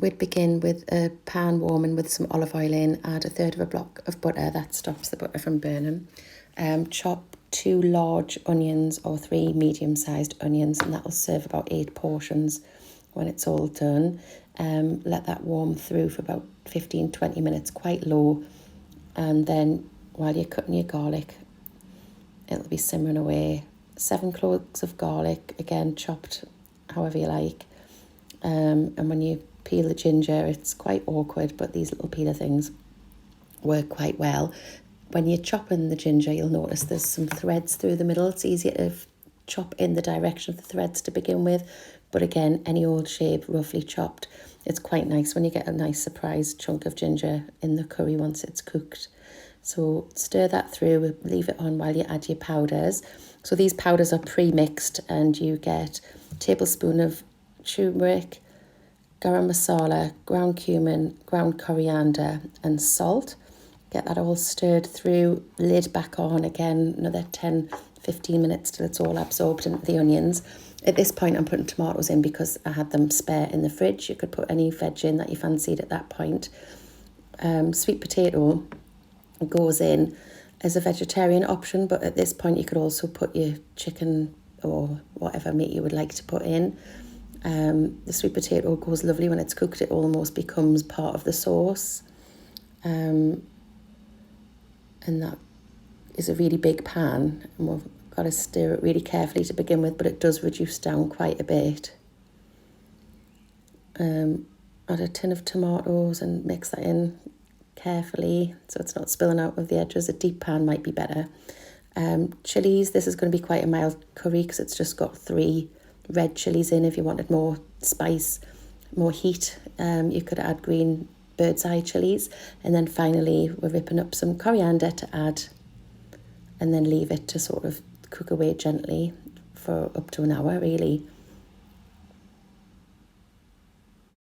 we'd begin with a pan warming with some olive oil in, add 1/3 of a block of butter, that stops the butter from burning. Chop 2 large onions or 3 medium-sized onions, and that will serve about 8 portions when it's all done. Let that warm through for about 15-20 minutes, quite low, and then while you're cutting your garlic, it'll be simmering away. 7 cloves of garlic, again chopped however you like. And when you peel the ginger, it's quite awkward, but these little peeler things work quite well. When you're chopping the ginger, you'll notice there's some threads through the middle. It's easier to chop in the direction of the threads to begin with, but again, any old shape, roughly chopped. It's quite nice when you get a nice surprise chunk of ginger in the curry once it's cooked. So stir that through, leave it on while you add your powders. So these powders are pre-mixed, and you get a tablespoon of turmeric, garam masala, ground cumin, ground coriander and salt. Get that all stirred through, lid back on again, another 10-15 minutes till it's all absorbed into the onions. At this point I'm putting tomatoes in because I had them spare in the fridge. You could put any veg in that you fancied at that point. Sweet potato goes in as a vegetarian option, but at this point you could also put your chicken or whatever meat you would like to put in. The sweet potato goes lovely when it's cooked. It almost becomes part of the sauce. And that is a really big pan, and we've got to stir it really carefully to begin with, but it does reduce down quite a bit. Add a tin of tomatoes and mix that in carefully so it's not spilling out of the edges. A deep pan might be better. Chilies, this is going to be quite a mild curry because it's just got 3 red chilies in. If you wanted more spice, more heat, you could add green bird's eye chilies. And then finally we're ripping up some coriander to add, and then leave it to sort of cook away gently for up to an hour really.